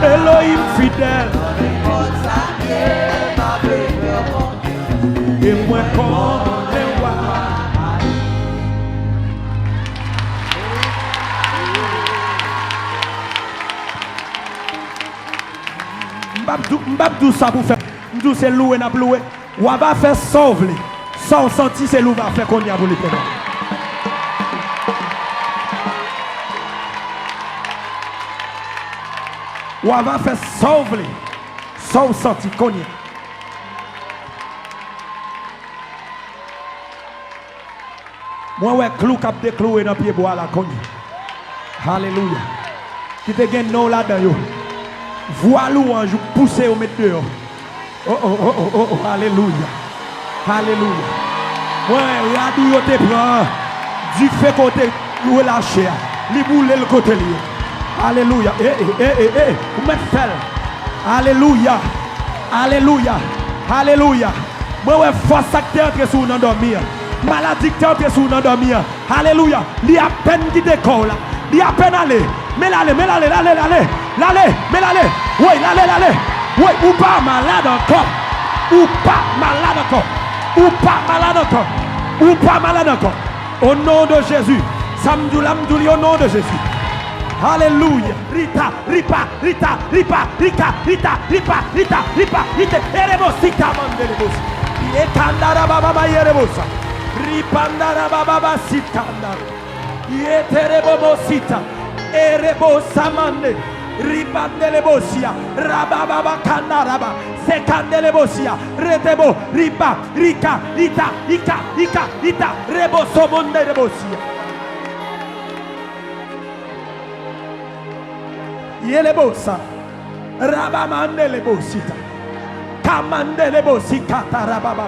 Elohim fidèle. Et moi comme les rois. M'babdou ça pour faire. M'dou c'est louer n'a louer. Ou va faire sauver. Sans sentir c'est louer va faire qu'on y a pour l'Éternel. Ou va faire sauver. Sauve senti cogné. Moi ouais clou cap décloué dans pied bois la cogné. Alléluia. Qui te gagne non là dedans yo. Voix louange pousser au mettre dehors. Oh, alléluia. Alléluia. Ouais, radou yo te prend du fait côté relâché. Li boule le côté li. Alléluia. Vous mettez fel. Alléluia. Alléluia. Alléluia. Moi ouais force acteur que sous endormir. Maladie qui est sous endormir. Alléluia. Il y a peine qui décolle là. Il y a peine aller. Mais l'aller. Oui, l'aller. Oui, ou pas malade encore. Ou pas malade encore. Au nom de Jésus. Samdoulamdouli au nom de Jésus. Alléluia. Rita. Erebosita mandelebosi. Yekandara baba yerebosa. Ripandara baba sitandara. Yeterebosita. Erebosa mande. Ribandelebosia. Rababa kandaraba. Sekandelebosia. Retebo. Riba. Rika. Ita. Reboso mondelebosia. Yelebosa. Rabamandelebosita. Kamandelebosikata rababa.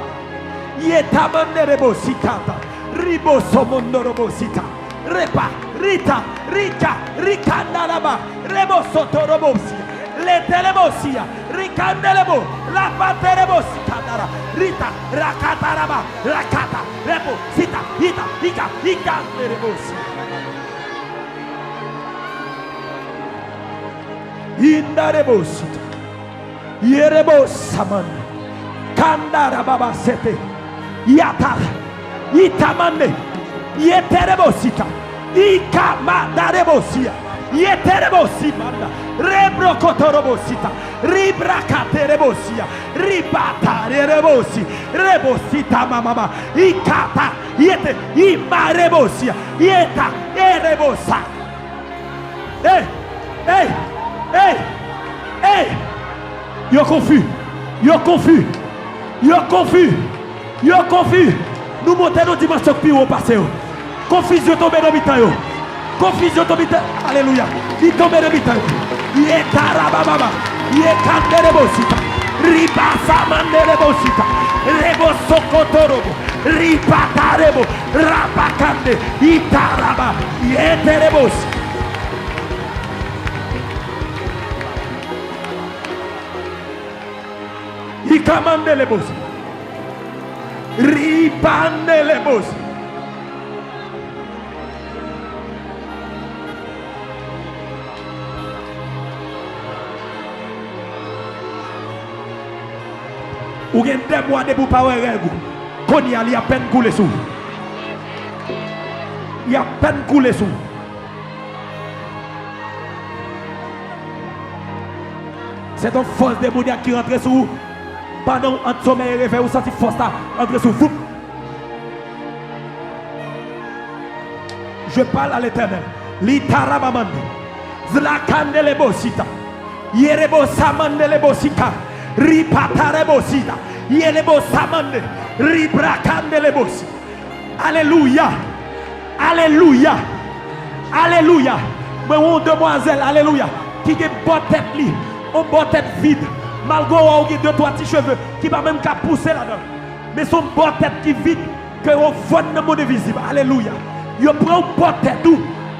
Yetamandelebosikata. Ribosomondorobosita. Repa. Rita. Rikandaraba. Rebosotorobosia. Letelebosia. Rikandelebo. La paterebosikandara. Rita. Rakataraba. Rakata. Rebo. Sita. Ika. Ikandelebosia. Indarebosita. Yerebosaman. Kandara baba sete. Yata. Itamande. Yeterebosita. Ikamandarebosia. Yeterebosimanda. Rebrokotorobosita. Ribrakaterebosia. Ribatarebosi. Rebosita mamama. Ikata. Yete. Imarebosia. Yeta. Erebosa. Hey. Yo confus. Nous montons nos dimensions plus haut passé. Confusion tombe dans le Confusion tombe. Alléluia. Il tombe dans le Yetarababa. Yekanderebosita. Ribasa manderebosita. Rebosokotorobo. Ripatarebo. Rabakande. Itaraba. Yeterebosi. Ikamande les boss. Ripande les boss. Ou gen des mois de pour pas règle. Qu'on y a peine couler sous. Il y a peine couler sous. C'est une force démoniaque qui rentre sous. Pendant un sommeil réveil, vous sentez force là, entre sous vous. Je parle à l'Éternel. Litarabamande. Zlakandelebosita. Yerebosamandelebosika. Ripatarebosita. Yerebosamande. Ribrakandelebosi. Alléluia. Alléluia. Alléluia. Mais on demoiselle, alléluia, qui est bonne tête li, on bonne tête vide. Malgré ou deux trois petits cheveux qui va même qu'à pousser là-dedans. Mais son bonne tête qui vide que on voit dans le monde visible. Alléluia. Il prend une bonne tête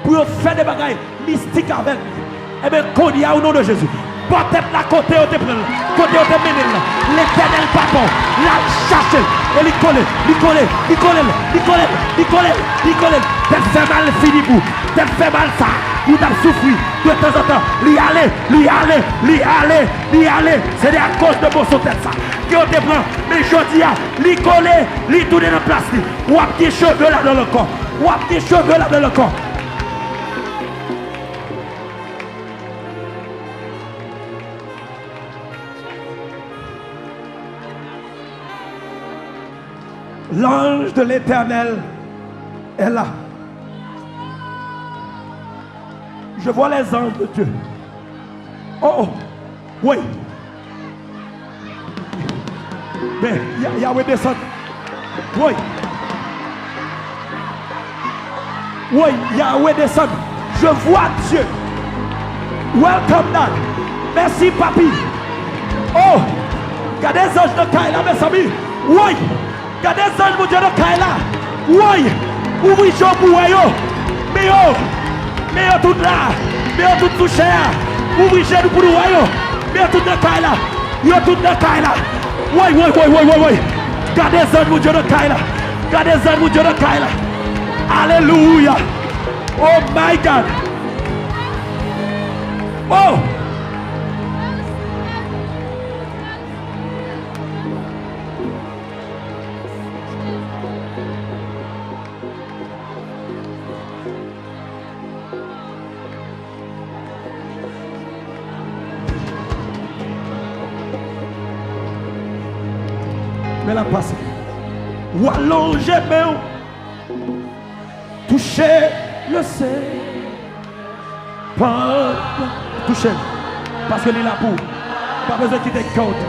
pour faire des bagailles mystiques avec lui. Eh bien, qu'on y a au nom de Jésus. Bonne tête là, côté où tu prends, côté où tu mènes là. L'Éternel papa, la cherche, et lui coller. T'as fait mal fini pour, t'as fait mal ça. Vous avez souffert de temps en temps. Lui aller. C'est à cause de mon tête ça. Qui on te prend. Mais je dis, lui coller, lui tourner dans la place. Ou a des cheveux là dans le corps. L'ange de l'Éternel est là. Je vois les anges de Dieu Oh, oui. Mais Yahweh descend. Oui. Oui, Yahweh descend. Je vois Dieu. Welcome Nan. Merci papi. Oh, regardez les anges de Kaila, mes amis. Oui. Regardez les anges de Kaila. Oui. Ouvrez les gens pour vous. Mais yo tout là. Mais yo tout touché. Ouvrez les gens pour vous. Mais yo tout de Kaila. Yo tout de Kaila. Oui. Regardez les anges de Kaila. Regardez les anges de Kaila. Alléluia. Oh my God. Oh. Mais la passe. Ou allonger main. Toucher le sein. Toucher. Parce que il est là pour. Pas besoin de quitter compte.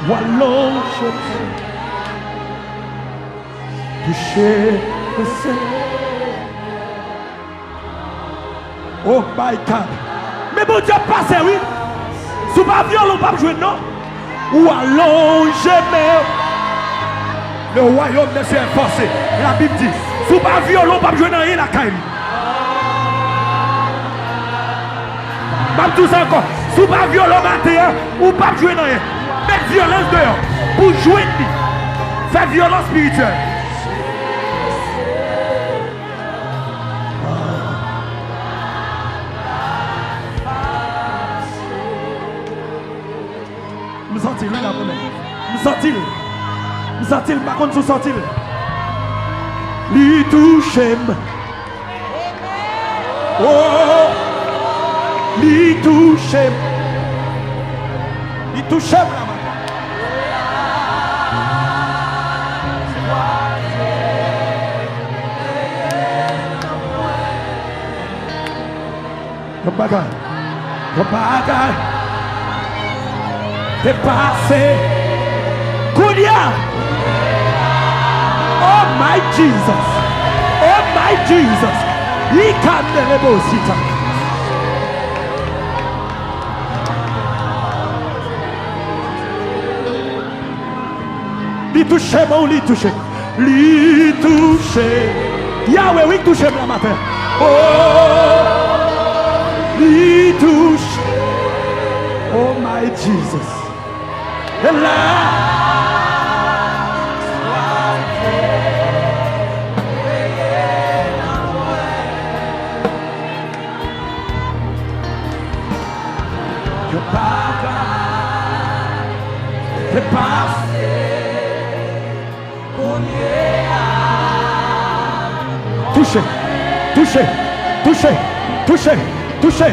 Ou allonger. Toucher le sein. Oh my God. Mais bon Dieu passe, oui. Sous pas violon, pas jouer, non. Ou allonger, mais. Le royaume ne s'est forcé. La Bible dit, sous pas violon, pas jouer dans rien la caille. Pas tout ça encore. Sous pas violon matin, ou pas jouer dans rien. Mettre violence dehors. Pour jouer de lui. Faire violence spirituelle. Nous sentons là, nous sentons. Nous sentons, par contre, nous sentons. Lui touche. Oh, lui touche. Lui touche. Le bagage. T'es passé. Kounia. Oh my Jesus. Oh my Jesus. He can deliver Sita. Lui touché, bon, lui touché. Lui touché. Yahweh, oui, touché la matin. Oh, lui touché. Oh my Jesus. Et là. T'es passé. Touché, touché, touché, touché, touché,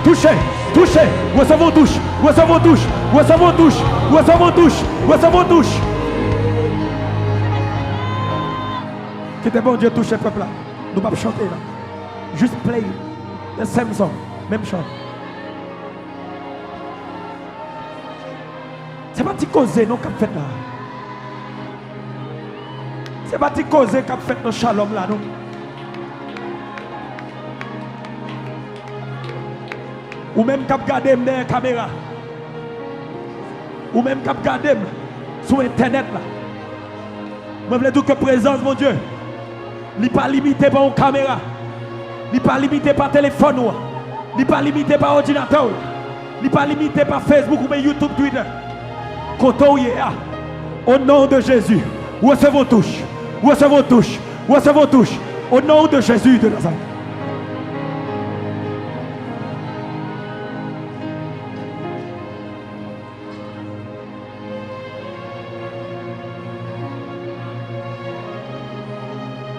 touché, touché. Recevons touche, recevons touche, recevons touche, recevons touche, recevons touche. Que t'es bon Dieu touche le peuple là. Nous ne pouvons pas chanter là. Juste play. Le same song, même chant. C'est pas petit causer non qu'a fait là. C'est pas petit causer qu'a fait dans shalom là non. Ou même qu'a regarder dans la caméra. Ou même qu'a regarder sur internet là. Moi je veux dire que présence mon Dieu. Il n'est pas limité par une caméra. Il n'est pas limité par téléphone. Il n'est pas limité par ordinateur. Il n'est pas limité par Facebook ou YouTube, Twitter. Au nom de Jésus, recevons touche, recevons touche, recevons touche. Au nom de Jésus de Nazareth.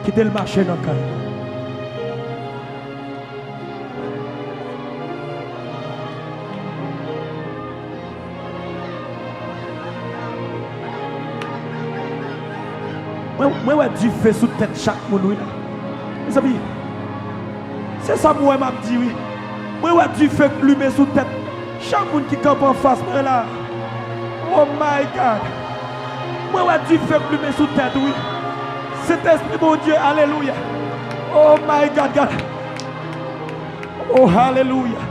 Quittez le marché dans le calme. Moi, Dieu fait sous tête chaque monde. Mes amis, c'est ça moi m'a dit oui. Moi, ouais, du feu plumé sous tête. Chaque monde qui campe en face, moi là. Oh my God. Moi, ouais, du feu plumé sous tête, oui. Cet esprit, mon Dieu, alléluia. Oh my God, God. Oh, hallelujah.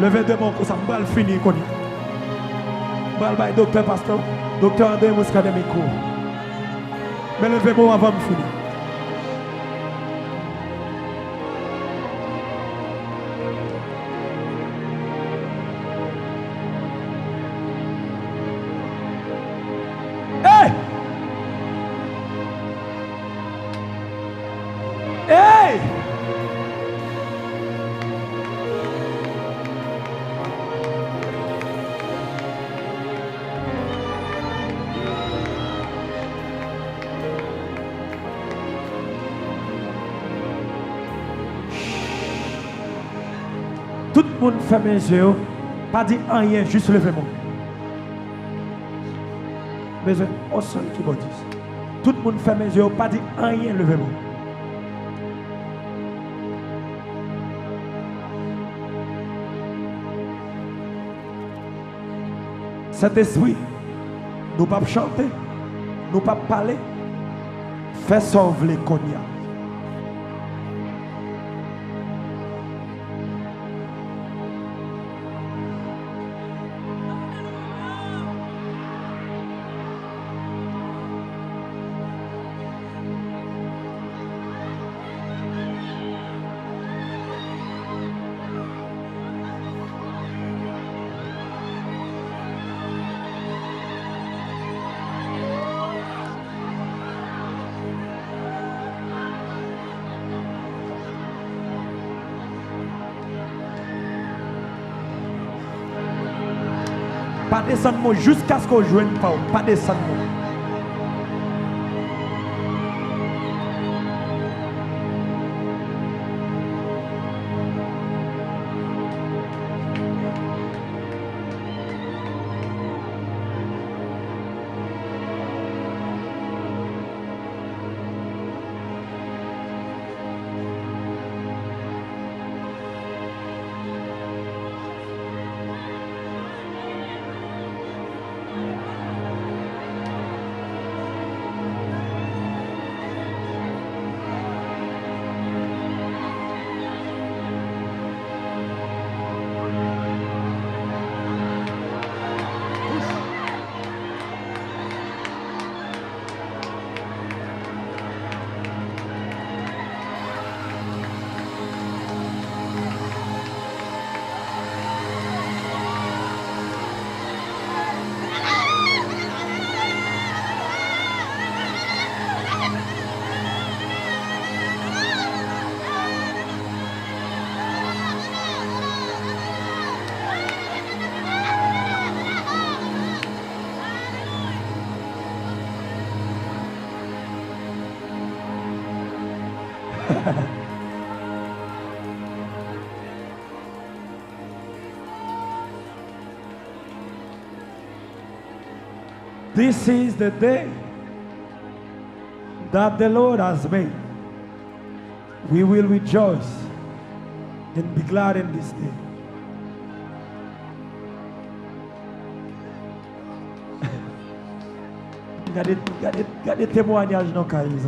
Levez de mon ça va finir. Je vais docteur pasteur, docteur André Mouskade Miko. Mais levez-moi avant de finir. Hey! Hey! Tout le monde ferme les yeux, pas dire rien, juste levez-moi. Mais on seul qui va dire. Tout le monde ferme les yeux, pas dire rien, levez-moi. Cet esprit, nous ne pouvons pas chanter, nous ne pouvons pas parler, fais sauver les cognacs. Pas descendre jusqu'à ce qu'on joigne pas. Pas descendre. This is the day that the Lord has made. We will rejoice and be glad in this day. Regardez témoignages dans Caïs.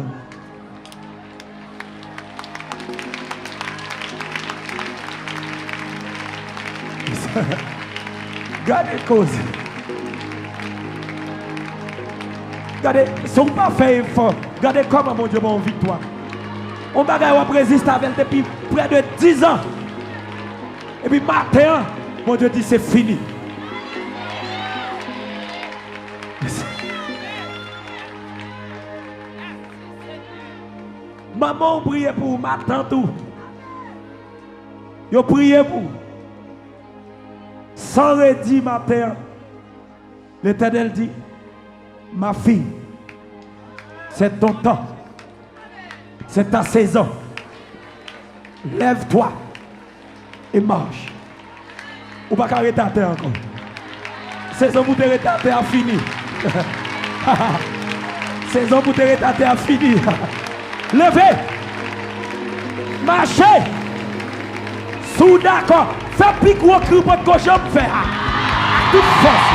Regardez cause. Regardez, son pas fait effort. Regardez comment mon Dieu m'a envie de toi. On va résister avec depuis près de 10 ans. Et puis matin, mon Dieu dit c'est fini. Maman priait pour ma tante. Yo prié pour. Sans redit matin, l'Éternel dit, ma fille, c'est ton temps, c'est ta saison. Lève-toi et marche. Ou pas arrêter à terre encore. Saison pour te arrêter à terre a fini. Saison pour te arrêter à terre a fini. Levez. Marchez. Sous d'accord. Fais pique ou cri pour que je me fasse. À toute force.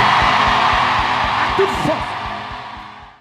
À toute force.